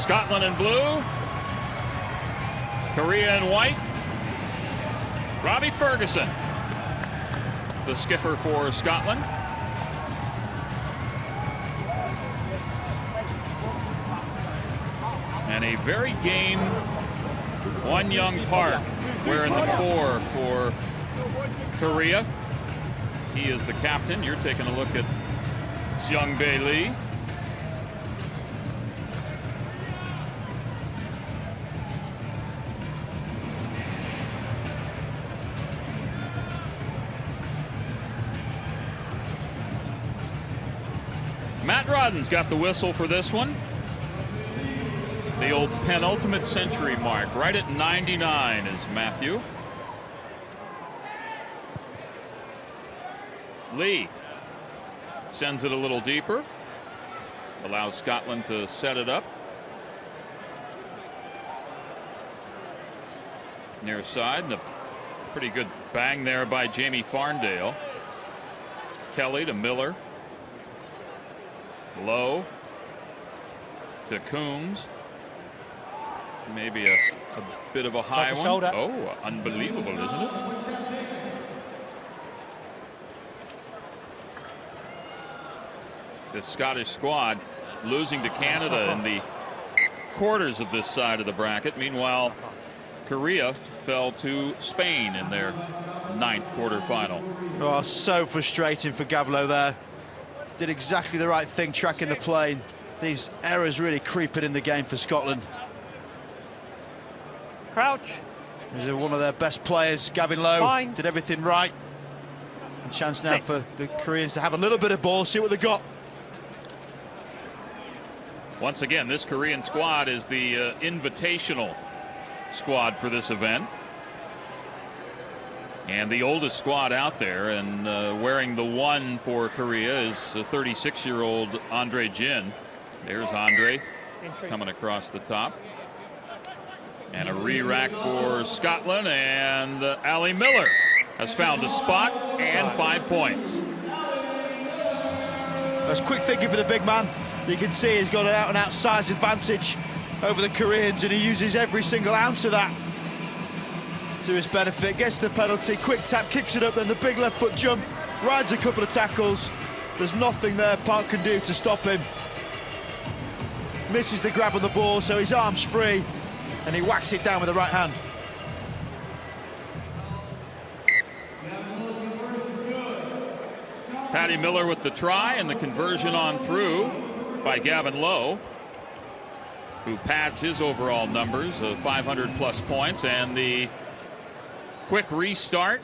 Scotland in blue, Korea in white. Robbie Ferguson, the skipper for Scotland. And a very game Won Young Park wearing the 4 for Korea. He is the captain. You're taking a look at Seung-bae Lee. Matt Rodden's got the whistle for this one. The old penultimate century mark, right at 99 is Matthew. Lee sends it a little deeper, allows Scotland to set it up. Near side, and a pretty good bang there by Jamie Farndale. Kelly to Miller. Low to Coombs. Maybe a bit of a high one. Shoulder. Oh, unbelievable, isn't it? The Scottish squad losing to Canada in the quarters of this side of the bracket. Meanwhile, Korea fell to Spain in their 9th quarterfinal. Oh, so frustrating for Gavlo there. Did exactly the right thing tracking the plane. These errors really creeping in the game for Scotland. Crouch. He's one of their best players, Gavin Lowe. Bind. Did everything right. A chance now 6. for the Koreans to have a little bit of ball, see what they got. Once again, this Korean squad is the invitational squad for this event. And the oldest squad out there, and wearing the 1 for Korea is 36-year-old Andre Jin. There's Andre coming across the top. And a re-rack for Scotland, and Ali Miller has found a spot and 5 points. That's quick thinking for the big man. You can see he's got an out-and-out size advantage over the Koreans, and he uses every single ounce of that to his benefit. Gets the penalty, quick tap, kicks it up, then the big left foot jump, rides a couple of tackles. There's nothing there Park can do to stop him. Misses the grab on the ball, so his arm's free, and he whacks it down with the right hand. Paddy Miller with the try, and the conversion on through by Gavin Lowe, who pads his overall numbers of 500+ points, and the quick restart.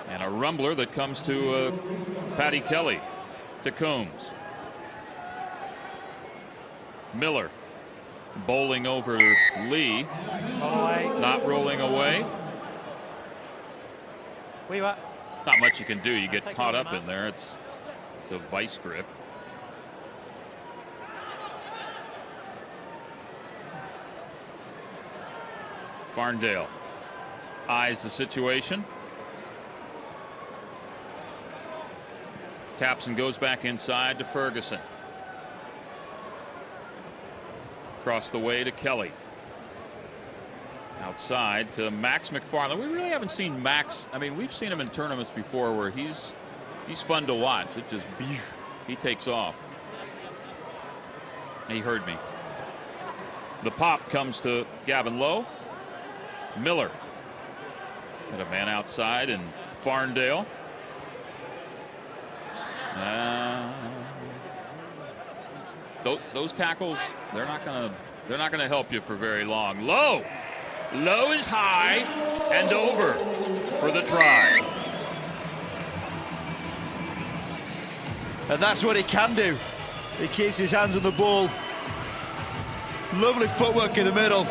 And a rumbler that comes to Paddy Kelly to Coombs. Miller bowling over Lee. Not rolling away. Not much you can do. You get caught up in there. It's a vice grip. Farndale eyes the situation. Taps and goes back inside to Ferguson. Across the way to Kelly. Outside to Max McFarland. We really haven't seen Max. I mean, we've seen him in tournaments before where he's fun to watch. It just, he takes off. He heard me. The pop comes to Gavin Lowe. Miller. Got a man outside, and Farndale. Those tackles, they're not gonna help you for very long. Lowe is high and over for the try. And that's what he can do. He keeps his hands on the ball. Lovely footwork in the middle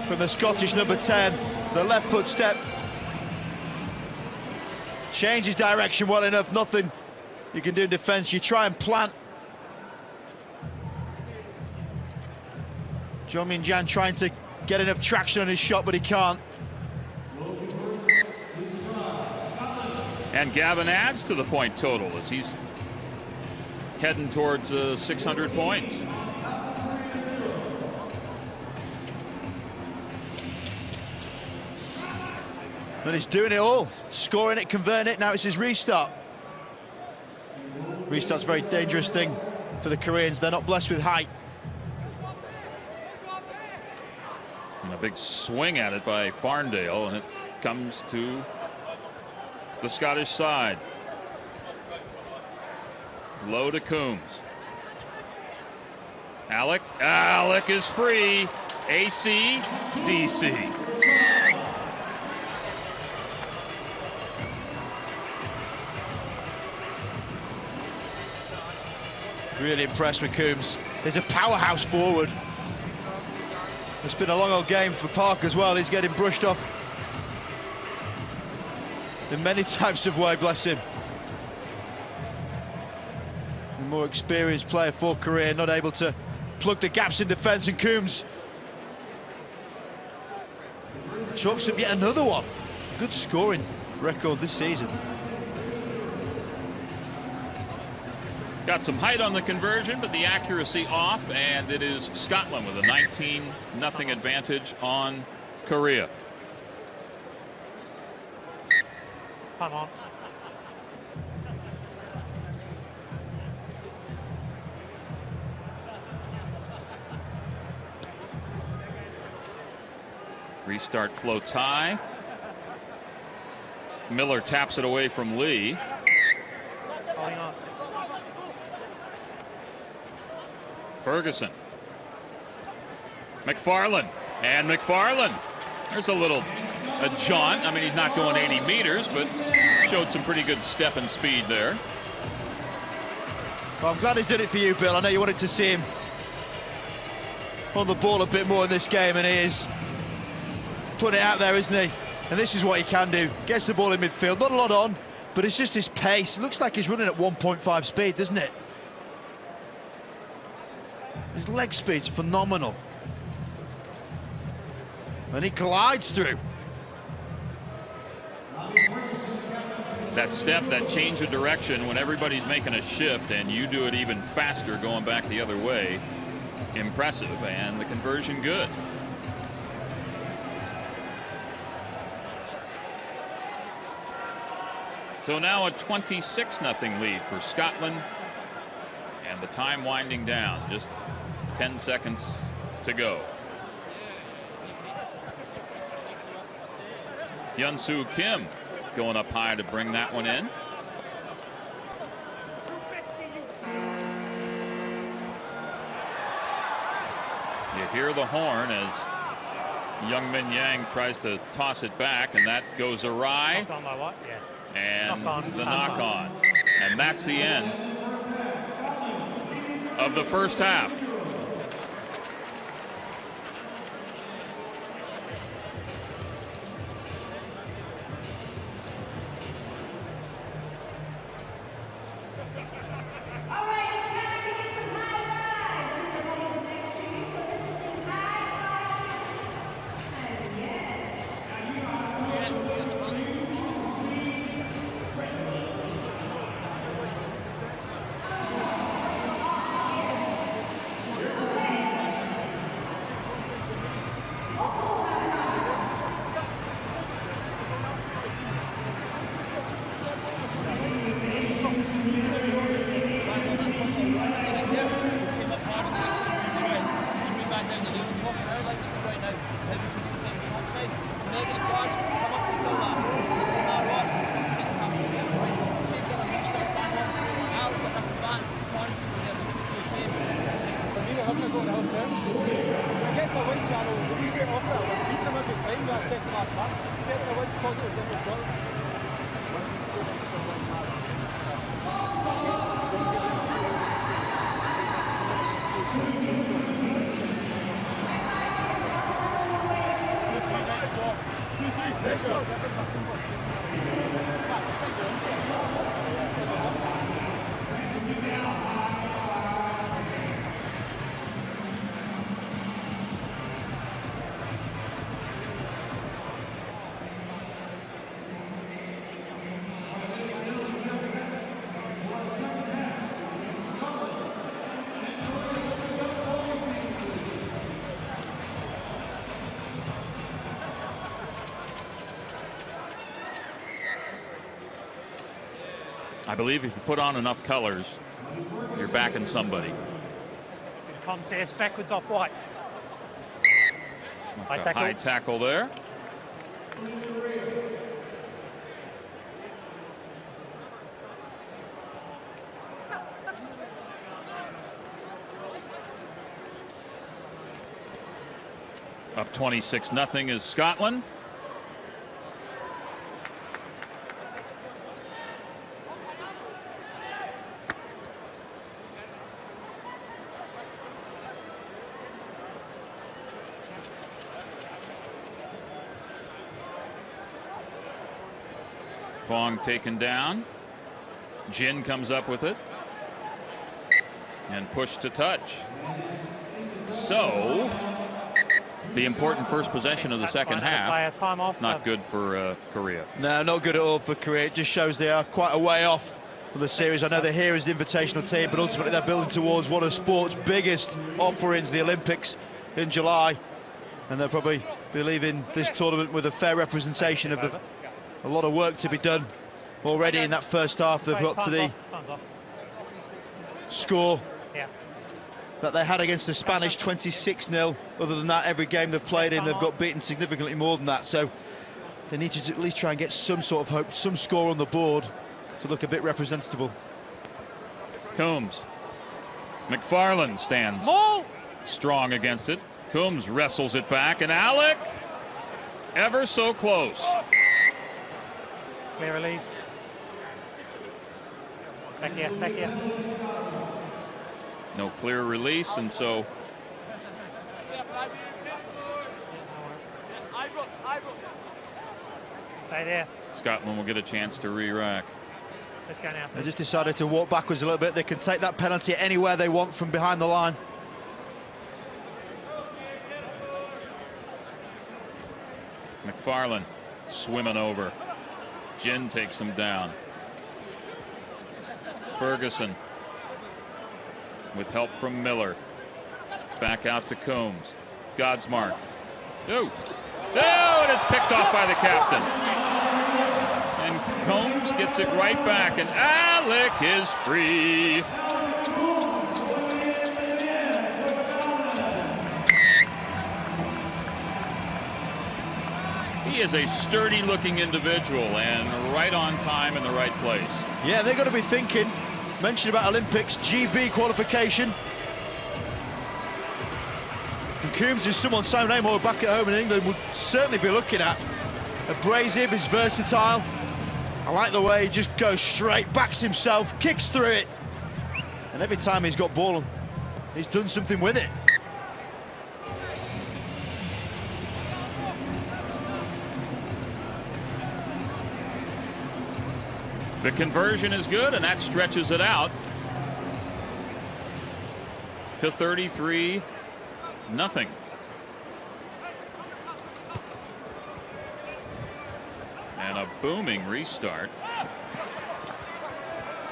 from the Scottish number 10. The left foot step. Changes direction well enough. Nothing you can do in defence. You try and plant. Jeong Min Jan trying to get enough traction on his shot, but he can't. And Gavin adds to the point total as he's heading towards 600 points. And he's doing it all, scoring it, converting it. Now it's his restart. Restart's a very dangerous thing for the Koreans. They're not blessed with height. And a big swing at it by Farndale, and it comes to the Scottish side. Low to Coombs. Alec is free. AC, DC. Really impressed with Coombs. He's a powerhouse forward. It's been a long old game for Park as well. He's getting brushed off in many types of way, bless him. A more experienced player for Korea, not able to plug the gaps in defence, and Coombs chalks up yet another one. Good scoring record this season. Got some height on the conversion, but the accuracy off, and it is Scotland with a 19-0 advantage on Korea. Time on. Restart floats high. Miller taps it away from Lee. Holding on. Ferguson. McFarland. And McFarland. There's a jaunt. I mean, he's not going 80 meters, but showed some pretty good step and speed there. Well, I'm glad he's done it for you, Bill. I know you wanted to see him on the ball a bit more in this game, and he is putting it out there, isn't he? And this is what he can do. Gets the ball in midfield. Not a lot on, but it's just his pace. It looks like he's running at 1.5 speed, doesn't it? His leg speed's phenomenal. And he glides through. That step, that change of direction when everybody's making a shift and you do it even faster going back the other way. Impressive, and the conversion good. So now a 26-0 lead for Scotland, and the time winding down, just 10 seconds to go. Hyun-Soo Kim going up high to bring that one in. You hear the horn as Young-Min Yang tries to toss it back, and that goes awry. And the knock on. And that's the end of the first half. I believe if you put on enough colors, you're backing somebody. Good contest, backwards off white. High tackle. High tackle there. Up 26-0 is Scotland. Fong taken down. Jin comes up with it and pushed to touch. So the important first possession of the second half, not good for Korea. No, not good at all for Korea. It just shows they are quite a way off from the series. I know they're here as the invitational team, but ultimately they're building towards one of sport's biggest offerings, the Olympics in July. And they'll probably be leaving this tournament with a fair representation of a lot of work to be done already in that first half. They've got to the score that they had against the Spanish, 26-0. Other than that, every game they've played in, they've got beaten significantly more than that. So they need to at least try and get some sort of hope, some score on the board to look a bit representable. Coombs. McFarland stands strong against it. Coombs wrestles it back, and Alec ever so close. Clear release. Back here, back here. No clear release, and so stay there. Scotland will get a chance to re-rack. Let's go now. They just decided to walk backwards a little bit. They can take that penalty anywhere they want from behind the line. McFarland swimming over. Jin takes him down. Ferguson with help from Miller. Back out to Coombs. Godsmark. Oh, and it's picked off by the captain. And Coombs gets it right back, and Alec is free. He is a sturdy-looking individual and right on time in the right place. Yeah, they're going to be thinking, mentioned about Olympics, GB qualification. And Coombs is someone Simon Amor back at home in England would certainly be looking at. Abrasive, is versatile. I like the way he just goes straight, backs himself, kicks through it. And every time he's got ball, he's done something with it. The conversion is good, and that stretches it out to 33-0. And a booming restart.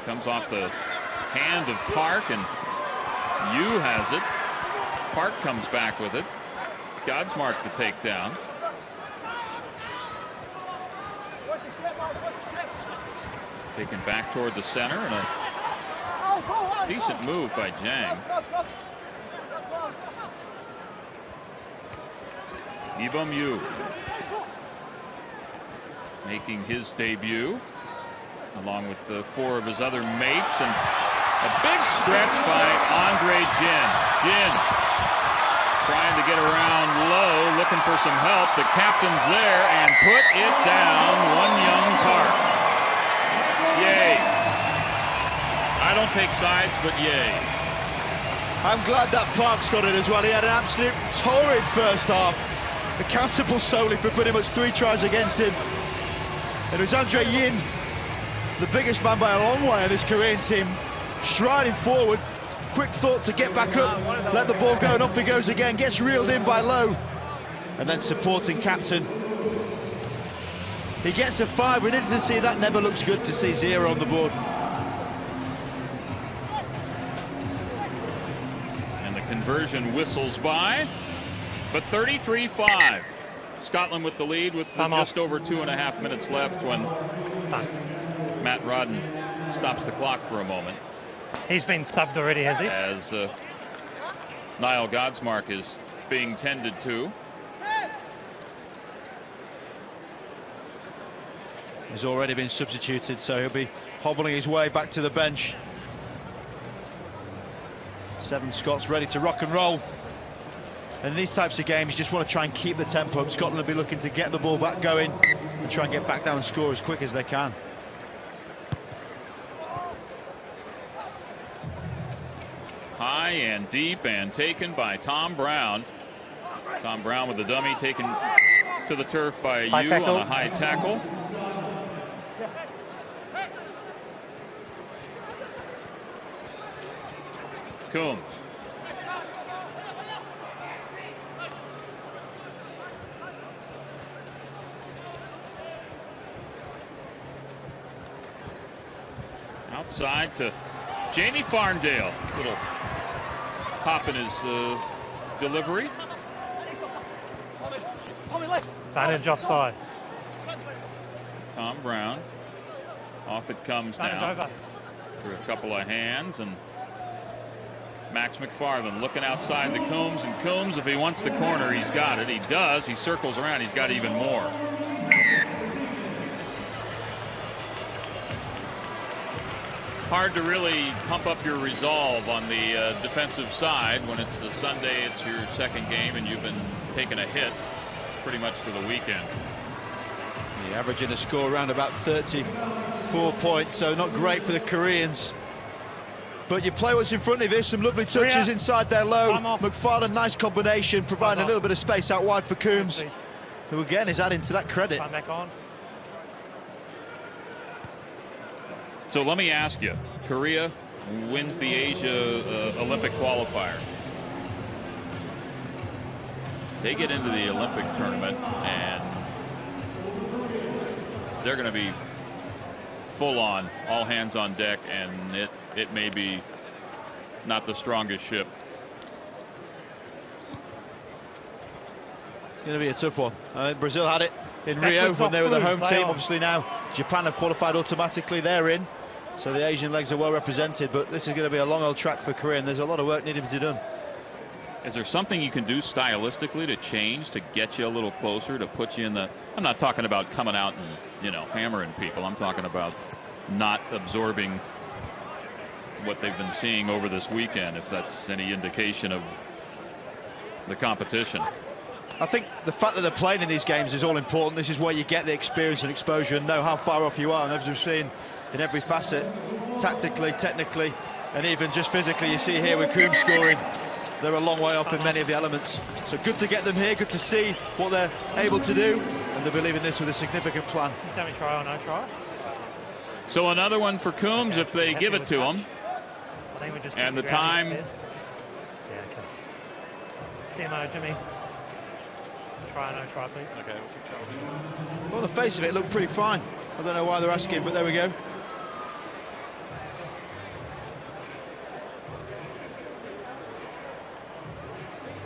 Comes off the hand of Park, and Yu has it. Park comes back with it. Godsmark the takedown. Taken back toward the center, and a decent move by Zhang. Lee Bum-Yu making his debut along with 4 of his other mates, and a big stretch by Andre Jin. Jin trying to get around low, looking for some help. The captain's there and put it down. One young Park. Yay. I don't take sides, but yay. I'm glad that Park's got it as well. He had an absolute torrid first half, accountable solely for pretty much 3 tries against him. And it was Andre Yin, the biggest man by a long way in this Korean team, striding forward, quick thought to get back up, let the ball go, and off he goes again, gets reeled in by Low, and then supporting captain. He gets a 5. We needed to see that. Never looks good to see 0 on the board. And the conversion whistles by, but 33-5. Scotland with the lead with just over 2.5 minutes left when Matt Rodden stops the clock for a moment. He's been subbed already, has he? As Niall Godsmark is being tended to. He's already been substituted, so he'll be hobbling his way back to the bench. 7 Scots ready to rock and roll. And in these types of games, you just want to try and keep the tempo up. Scotland will be looking to get the ball back going and try and get back down and score as quick as they can. High and deep and taken by Tom Brown. Tom Brown with the dummy taken to the turf by Yu on a high tackle. Coombs. Outside to Jamie Farndale. Little hop in his delivery. Advantage offside. Tom Brown. Off it comes now. Over. Through a couple of hands, and Max McFarland looking outside to Coombs, and Coombs, if he wants the corner, he's got it. He does. He circles around. He's got even more. Hard to really pump up your resolve on the defensive side when it's a Sunday, it's your second game, and you've been taking a hit pretty much for the weekend. Yeah, averaging a score around about 34 points, so not great for the Koreans. But you play what's in front of you. Some lovely touches inside their low. McFarland, nice combination, providing a little bit of space out wide for Coombs, who again is adding to that credit. Back on. So let me ask you, Korea wins the Asia Olympic qualifier. They get into the Olympic tournament and they're going to be full on, all hands on deck, and it may be not the strongest ship. It's going to be a tough one. Brazil had it in Rio when they were the home team. Obviously now Japan have qualified automatically. They're in. So the Asian legs are well represented, but this is going to be a long old track for Korea, and there's a lot of work needing to be done. Is there something you can do stylistically to change, to get you a little closer, to put you in the... I'm not talking about coming out and, you know, hammering people. I'm talking about not absorbing what they've been seeing over this weekend, if that's any indication of the competition. I think the fact that they're playing in these games is all important. This is where you get the experience and exposure and know how far off you are. And as we've seen in every facet, tactically, technically, and even just physically, you see here with Coombs scoring, they're a long way off in many of the elements. So good to get them here, good to see what they're able to do, and they believe in this with a significant plan. Is that a try or no try? So another one for Coombs if they give it to him. I think we just and the time. Yeah, okay. CMO, Jimmy. Try or no try, please. Okay, what's your try? Well, the face of it looked pretty fine. I don't know why they're asking, but there we go.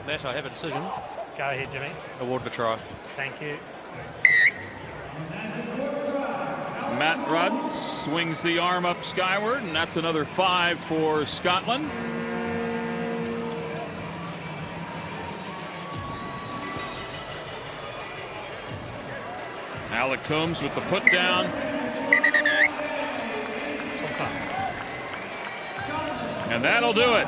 Matt, I have a decision. Go ahead, Jimmy. Award for try. Thank you. Matt Rudd swings the arm up skyward, and that's another 5 for Scotland. Alec Coombs with the put down. And that'll do it.